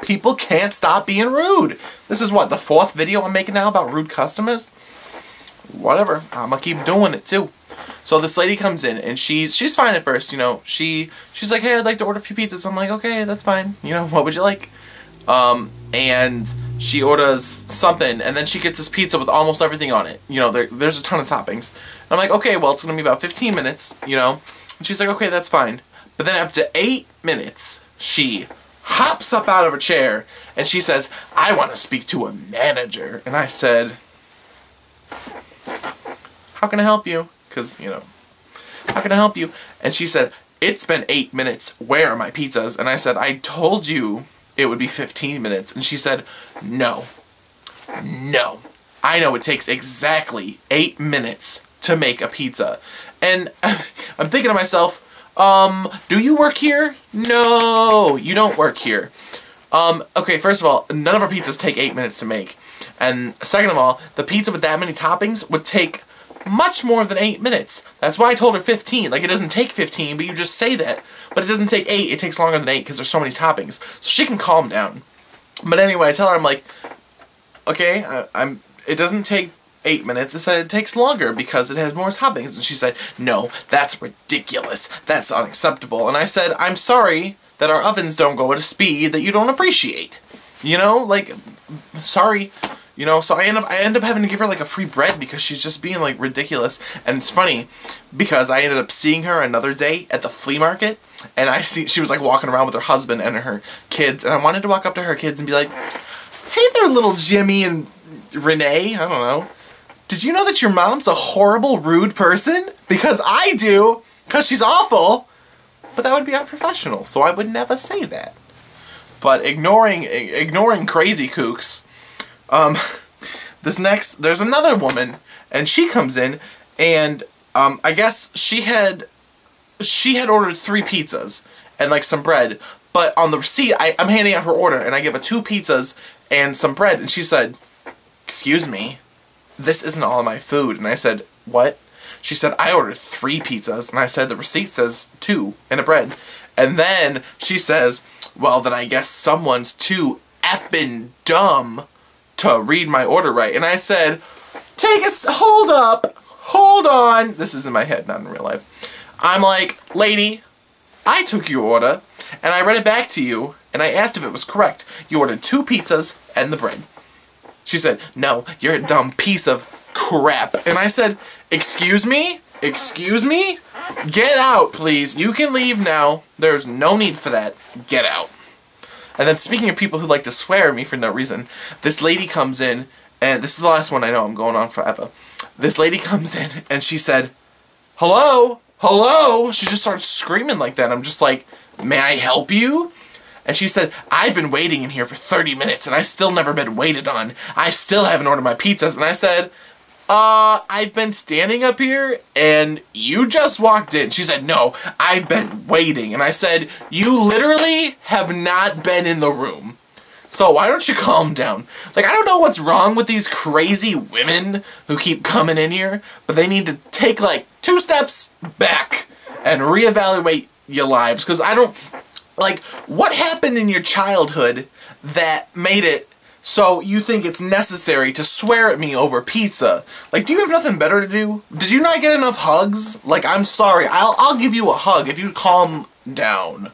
People can't stop being rude. This is what, the 4th video I'm making now about rude customers? Whatever, I'm gonna keep doing it too. So this lady comes in and she's fine at first, you know. She's like, hey, I'd like to order a few pizzas. I'm like, okay, that's fine. You know, what would you like? And she orders something, and then she gets this pizza with almost everything on it. You know, there's a ton of toppings. And I'm like, okay, well, it's gonna be about 15 minutes, you know. And she's like, okay, that's fine. But then after 8 minutes, she hops up out of her chair and she says, I want to speak to a manager. And I said, how can I help you? Because, you know, how can I help you? And she said, it's been 8 minutes. Where are my pizzas? And I said, I told you it would be 15 minutes. And she said, no. No. I know it takes exactly 8 minutes to make a pizza. And I'm thinking to myself, do you work here? No, you don't work here. Okay, first of all, none of our pizzas take 8 minutes to make. And second of all, the pizza with that many toppings would take much more than 8 minutes. That's why I told her 15. Like, it doesn't take 15, but you just say that. But it doesn't take 8, it takes longer than 8 because there's so many toppings. So she can calm down. But anyway, I tell her, I'm like, okay, it doesn't take 8 minutes. It said it takes longer because it has more toppings. And she said, no, that's ridiculous. That's unacceptable. And I said, I'm sorry that our ovens don't go at a speed that you don't appreciate. You know, like, sorry. You know, so I end up having to give her like a free bread because she's just being like ridiculous. And it's funny because I ended up seeing her another day at the flea market, and she was like walking around with her husband and her kids, and I wanted to walk up to her kids and be like, hey there, little Jimmy and Renee, I don't know. Did you know that your mom's a horrible, rude person? Because I do, because she's awful. But that would be unprofessional, so I would never say that. But ignoring crazy kooks, there's another woman, and she comes in, and I guess she had ordered 3 pizzas and like some bread, but on the receipt I'm handing out her order, and I give her 2 pizzas and some bread, and she said, excuse me, this isn't all of my food. And I said, what? She said, I ordered 3 pizzas, and I said the receipt says 2 and a bread. And then she says, well, then I guess someone's too effing dumb to read my order right. And I said, hold on. This is in my head, not in real life. I'm like, lady, I took your order, and I read it back to you, and I asked if it was correct. You ordered 2 pizzas and the bread. She said, no, you're a dumb piece of crap. And I said, excuse me? Excuse me? Get out, please. You can leave now. There's no need for that. Get out. And then speaking of people who like to swear at me for no reason, this lady comes in, and this is the last one I know, I'm going on forever. This lady comes in, and she said, hello? Hello? She just started screaming like that. I'm just like, may I help you? And she said, I've been waiting in here for 30 minutes, and I still never been waited on. I still haven't ordered my pizzas. And I said, I've been standing up here, and you just walked in. She said, no, I've been waiting. And I said, you literally have not been in the room. So why don't you calm down? Like, I don't know what's wrong with these crazy women who keep coming in here, but they need to take, like, 2 steps back and reevaluate your lives. Because I don't, like, what happened in your childhood that made it so you think it's necessary to swear at me over pizza? Like, do you have nothing better to do? Did you not get enough hugs? Like, I'm sorry, I'll give you a hug if you calm down.